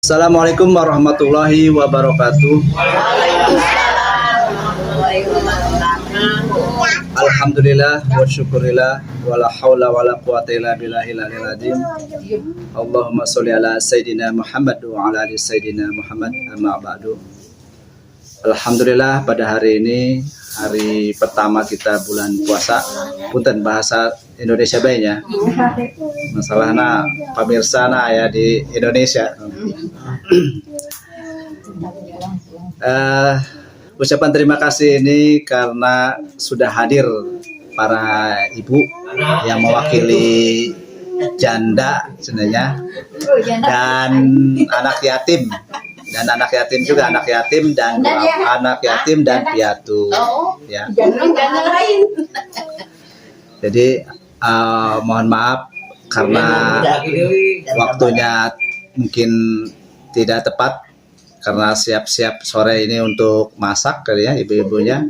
Assalamualaikum warahmatullahi wabarakatuh. Alhamdulillah wa syukurillah wala haula wala quwata illa billahil aliyil azim. Allahumma sholli ala sayidina Muhammad wa ala ali sayidina Muhammad, amma ba'du. Alhamdulillah, pada hari ini hari pertama kita bulan puasa. Punten bahasa Indonesia baiknya. Masalahnya pemirsa ya di Indonesia. Ucapan terima kasih ini karena sudah hadir para ibu yang mewakili janda sebenarnya dan anak yatim juga anak yatim dan piatu ya. Jadi mohon maaf karena waktunya mungkin tidak tepat karena siap-siap sore ini untuk masak kali ya ibu-ibunya,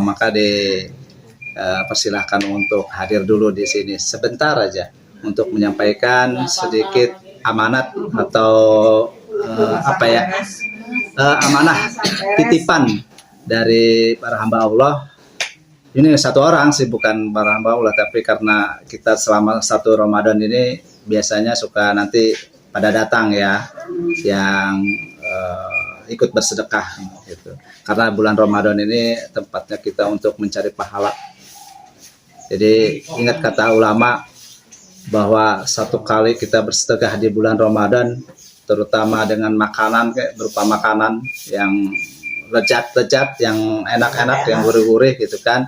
maka dipersilahkan untuk hadir dulu di sini sebentar aja untuk menyampaikan sedikit amanat atau amanah titipan dari para hamba Allah. Ini satu orang sih, bukan para hamba Allah, tapi karena kita selama satu Ramadan ini biasanya suka nanti pada datang ya yang ikut bersedekah gitu. Karena bulan Ramadan ini tempatnya kita untuk mencari pahala. Jadi ingat kata ulama bahwa satu kali kita bersedekah di bulan Ramadan, terutama dengan makanan berupa makanan yang lezat-lezat, yang enak-enak, yang gurih-gurih gitu kan,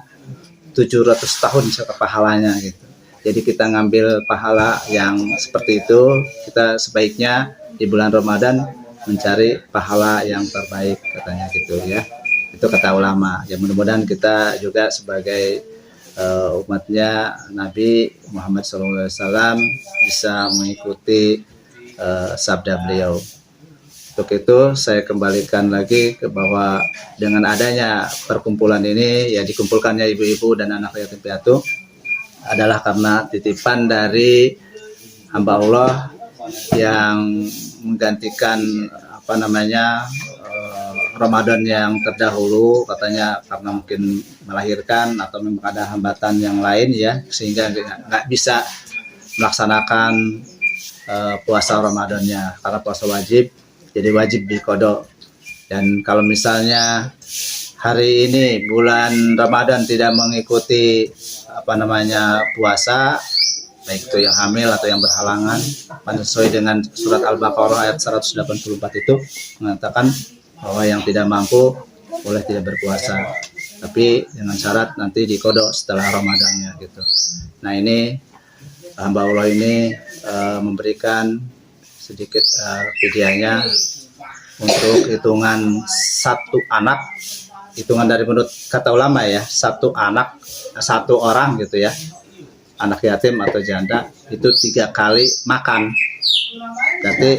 700 tahun pahalanya gitu. Jadi kita ngambil pahala yang seperti itu, kita sebaiknya di bulan Ramadan mencari pahala yang terbaik katanya gitu ya. Itu kata ulama. Ya mudah-mudahan kita juga sebagai umatnya Nabi Muhammad SAW bisa mengikuti sabda beliau. Untuk itu saya kembalikan lagi ke bahwa dengan adanya perkumpulan ini ya, dikumpulkannya ibu-ibu dan anak yatim piatu adalah karena titipan dari hamba Allah yang menggantikan Ramadan yang terdahulu, katanya karena mungkin melahirkan atau memang ada hambatan yang lain ya, sehingga nggak bisa melaksanakan puasa Ramadannya karena puasa wajib, jadi wajib diqodho. Dan kalau misalnya hari ini bulan Ramadan tidak mengikuti puasa, baik itu yang hamil atau yang berhalangan, sesuai dengan surat Al-Baqarah ayat 184 itu mengatakan bahwa yang tidak mampu boleh tidak berpuasa, tapi dengan syarat nanti diqodho setelah Ramadannya gitu. Nah ini hamba Allah ini memberikan sedikit fidyahnya untuk hitungan satu anak, hitungan dari menurut kata ulama ya, satu orang gitu ya, anak yatim atau janda itu 3 kali makan, berarti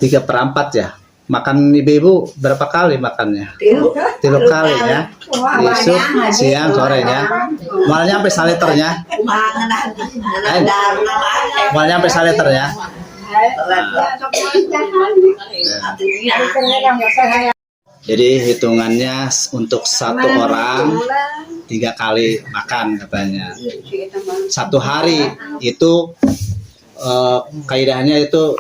3/4 ya. Makan ibu-ibu berapa kali makannya? 3 kali ya, isuk, siang, sorenya. Malnya sampai saliternya, malnya sampai saliternya. Jadi hitungannya untuk satu orang 3 kali makan katanya. Satu hari itu kaidahnya itu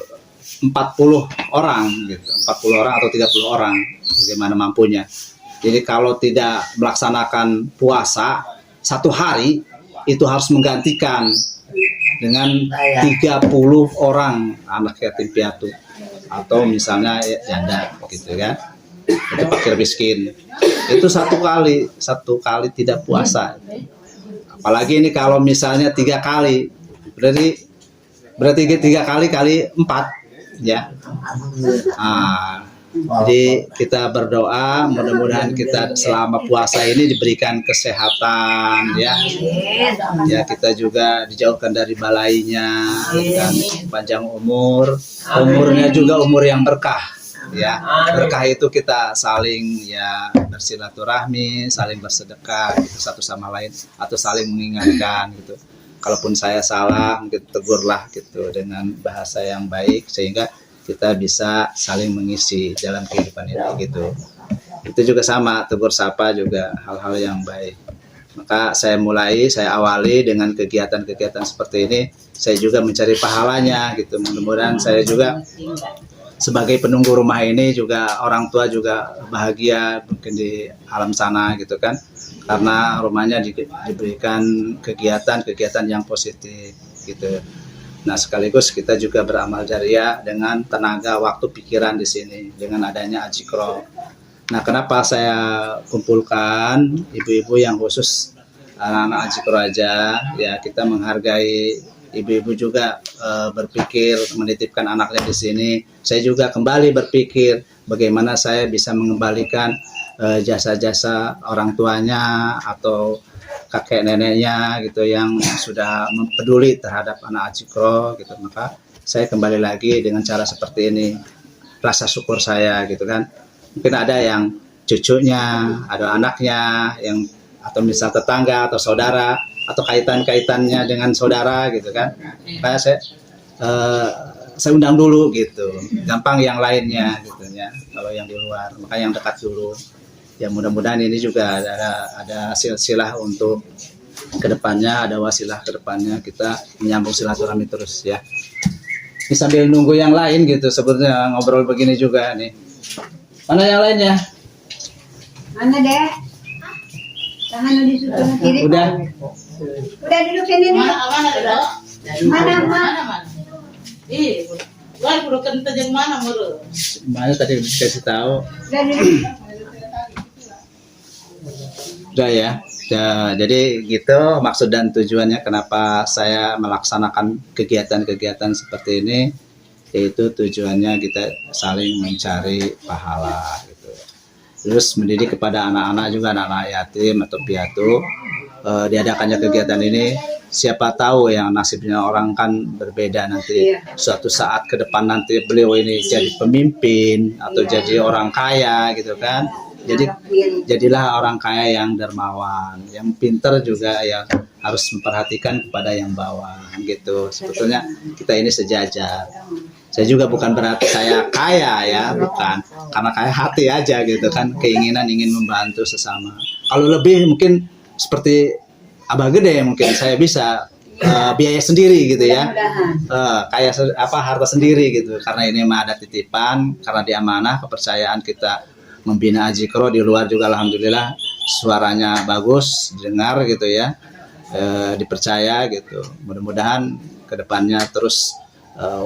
40 orang gitu, 40 orang atau 30 orang, bagaimana mampunya. Jadi kalau tidak melaksanakan puasa satu hari itu harus menggantikan dengan 30 orang anak yatim piatu atau misalnya janda gitu kan, itu fakir miskin. Itu satu kali tidak puasa. Apalagi ini kalau misalnya 3 kali, berarti 3 kali 4 ya. Jadi kita berdoa mudah-mudahan kita selama puasa ini diberikan kesehatan ya. Ya, kita juga dijauhkan dari balainya dan panjang umurnya juga umur yang berkah ya. Berkah itu kita saling ya bersilaturahmi, saling bersedekah gitu satu sama lain, atau saling mengingatkan gitu. Kalaupun saya salah mungkin tegurlah gitu dengan bahasa yang baik, sehingga kita bisa saling mengisi dalam kehidupan ini gitu. Itu juga sama, tegur sapa juga hal-hal yang baik. Maka saya awali dengan kegiatan-kegiatan seperti ini. Saya juga mencari pahalanya gitu. Mudah-mudahan saya juga sebagai penunggu rumah ini juga orang tua juga bahagia mungkin di alam sana gitu kan. Karena rumahnya diberikan kegiatan-kegiatan yang positif gitu. Nah, sekaligus kita juga beramal jariah dengan tenaga, waktu, pikiran di sini dengan adanya Ajikro. Nah, kenapa saya kumpulkan ibu-ibu yang khusus anak-anak Ajikro aja? Ya, kita menghargai ibu-ibu juga berpikir menitipkan anaknya di sini. Saya juga kembali berpikir bagaimana saya bisa mengembalikan jasa-jasa orang tuanya atau kakek neneknya gitu yang sudah peduli terhadap anak Ajikro gitu. Maka saya kembali lagi dengan cara seperti ini, rasa syukur saya gitu kan. Mungkin ada yang cucunya, ada anaknya yang atau misal tetangga atau saudara atau kaitan-kaitannya dengan saudara gitu kan. Kayak saya undang dulu gitu. Gampang yang lainnya gitu ya. Kalau yang di luar, maka yang dekat dulu. Ya mudah-mudahan ini juga ada silsilah untuk kedepannya, ada wasilah kedepannya kita menyambung silaturahmi terus ya. Ini sambil nunggu yang lain gitu sebetulnya ngobrol begini juga nih. Mana yang lainnya? Mana deh? Tangan di sebelah kiri. Udah Duduk sini nih. Mana? Ih, gua kudu kenteng jeung mana meureun. Mana tadi dikasih tahu. Udah duduk. Udah ya. Jadi gitu maksud dan tujuannya kenapa saya melaksanakan kegiatan-kegiatan seperti ini, yaitu tujuannya kita saling mencari pahala gitu. Terus mendidik kepada anak-anak juga, anak-anak yatim atau piatu. Diadakannya kegiatan ini, siapa tahu yang nasibnya orang kan berbeda nanti. Suatu saat ke depan nanti beliau ini jadi pemimpin atau jadi orang kaya gitu kan. Jadi jadilah orang kaya yang dermawan, yang pintar juga yang harus memperhatikan kepada yang bawah gitu. Sebetulnya kita ini sejajar. Saya juga bukan berarti saya kaya ya, bukan. Karena kaya hati aja gitu kan, keinginan ingin membantu sesama. Kalau lebih mungkin seperti Abah Gede mungkin saya bisa biaya sendiri gitu ya. Kayak harta sendiri gitu. Karena ini mah ada titipan, karena diamanah, kepercayaan kita membina Ajikro di luar juga alhamdulillah suaranya bagus, dengar gitu ya, dipercaya gitu. Mudah-mudahan kedepannya terus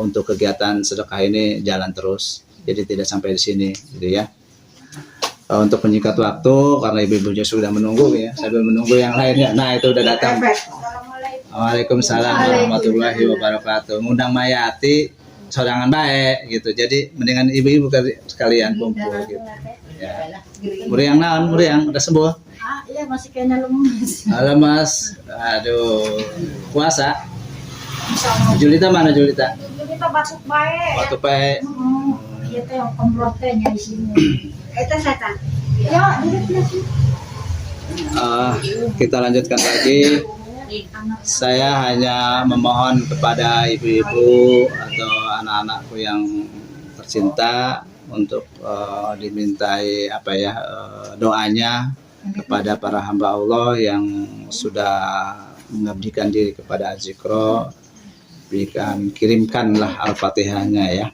untuk kegiatan sedekah ini jalan terus, jadi tidak sampai di sini gitu ya. Untuk menyingkat waktu karena ibu-ibunya sudah menunggu ya, sambil menunggu yang lainnya. Nah itu udah datang. Waalaikumsalam warahmatullahi wabarakatuh. Ngundang Mayati sorangan baik gitu, jadi mendingan ibu-ibu sekalian kumpul gitu. Ya. Muriang naon, muriang udah sembuh? Iya masih kayaknya lemes. Lemas, aduh, puasa. Julita mana Julita? Kita batuk baik. Batuk baik. Iya teh yang komplotnya di sini. Itu setan. Ya, duduk lagi. Kita lanjutkan lagi. Saya hanya memohon kepada ibu-ibu atau anak-anakku yang tercinta untuk dimintai doanya kepada para hamba Allah yang sudah mengabdikan diri kepada Ajikro. Kirimkanlah Al-Fatihahnya ya.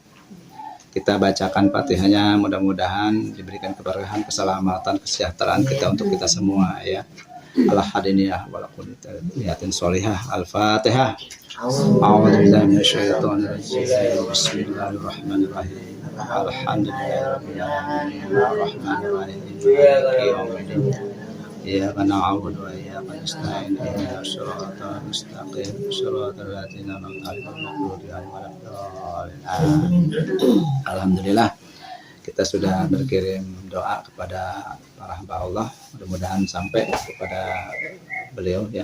Kita bacakan Fatihahnya, mudah-mudahan diberikan keberkahan, keselamatan, kesejahteraan kita untuk kita semua ya. Al-Hadiniyah walakuliyatin sholihah. Al-Fatihah. A'udzubillahi minasyaitonir rajim. Bismillahirrahmanirrahim. Alhamdulillahirabbil alamin. Arrahmanir rahim. Maliki yaumiddin. Iyyaka na'budu wa iyyaka nasta'in. Ihdinas siratal mustaqim. Shiratal ladzina an'amta 'alaihim ghairil maghdubi 'alaihim. Alhamdulillah kita sudah berkirim doa kepada para hamba Allah, mudah-mudahan sampai kepada beliau ya.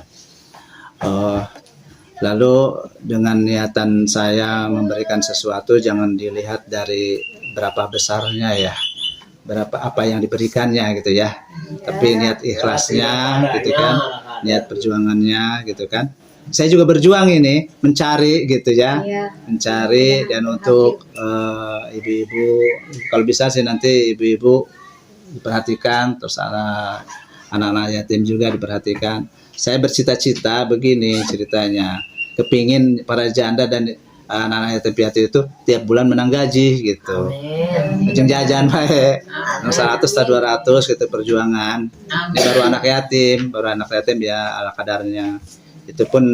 Lalu dengan niatan saya memberikan sesuatu jangan dilihat dari berapa besarnya ya, berapa apa yang diberikannya gitu ya, tapi niat ikhlasnya gitu kan, niat perjuangannya gitu kan. saya juga berjuang ini mencari gitu ya, Iya. mencari dan untuk ibu-ibu kalau bisa sih nanti ibu-ibu diperhatikan, terus anak-anak yatim juga diperhatikan. Saya bercita-cita begini ceritanya, kepingin para janda dan anak-anak yatim piatu itu tiap bulan menang gaji gitu. Ajeng jajan baik. 100 atau 200 gitu perjuangan. Ini baru anak yatim ya ala kadarnya. Itu pun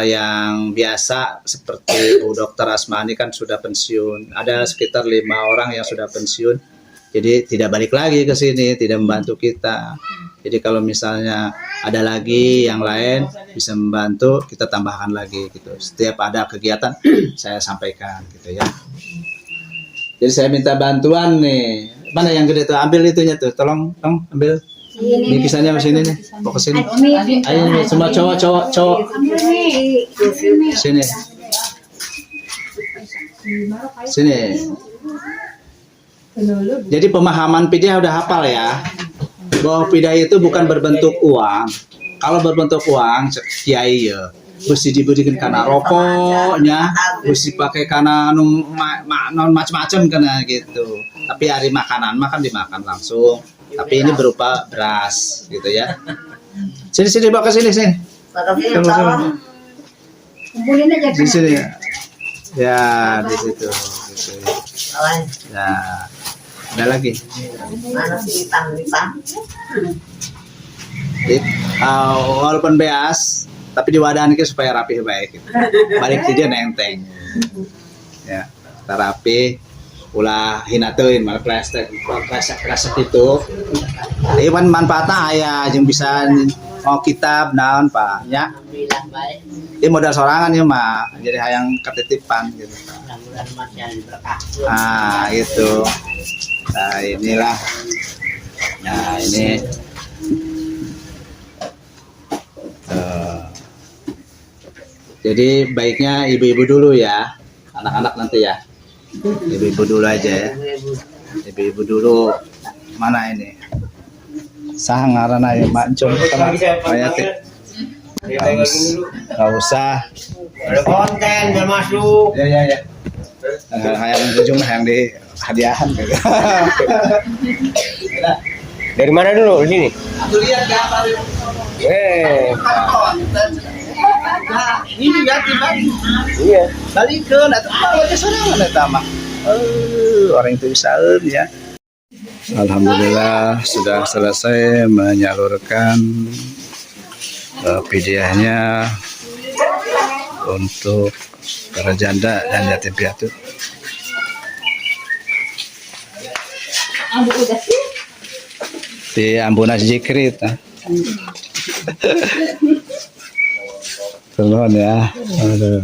yang biasa seperti Bu Dokter Asmani kan sudah pensiun. Ada sekitar 5 orang yang sudah pensiun. Jadi tidak balik lagi ke sini, tidak membantu kita. Jadi kalau misalnya ada lagi yang lain bisa membantu, kita tambahkan lagi gitu. Setiap ada kegiatan saya sampaikan gitu ya. Jadi saya minta bantuan nih. Mana yang gede tuh? Ambil itunya tuh. Tolong ambil. Ini kisahnya ke sini nih. Mau ke sini. Ayo nih, semua cowok. Ambil nih. Sini. Sini. Jadi pemahaman Pidah udah hafal ya. Bahwa Pidah itu bukan berbentuk uang. Kalau berbentuk uang, kiai ya, mesti diberikan karena rokoknya, mesti pakai karena non macam-macam karena gitu. Tapi hari makanan makan dimakan langsung. Tapi ini berupa beras gitu ya. Sini bawa ke sini. Kumpulin aja. Di sini. Ya, di situ. Ya. Ada lagi. Mana sih lipan? Walaupun beas, tapi diwadahan supaya rapi baik. Gitu. Balik dia nenteng. Ya, rapi. Ulah hinatuin malah plastik itu. Ini kan manfaatnya ayah yang bisa mau kitab naon Pak ya. Alhamdulillah baik. Ini modal sorangan ya mah. Jadi hayang ketitipan gitu. Mudah-mudahan masih berkah. Gitu. Nah inilah. Nah ini. Jadi baiknya ibu-ibu dulu ya, anak-anak nanti ya. Ibu-ibu dulu aja ya. Ibu-ibu dulu. Mana ini? Sah ngaranna ya mancung sama kayak nggak usah. Ada konten biar masuk. Ya. Yang ujung yang di hadiahan gitu. Dari mana dulu? Di sini. Aku lihat gambar. Nah, ini ya dibalik. Iya. Balikeun atuh baca sorangan eta mah. Orang itu bisa ya. Alhamdulillah sudah selesai menyalurkan pidiahnya untuk para janda dan yatim piatu. Di Ambunas Jikrit. Turun ya. Aduh.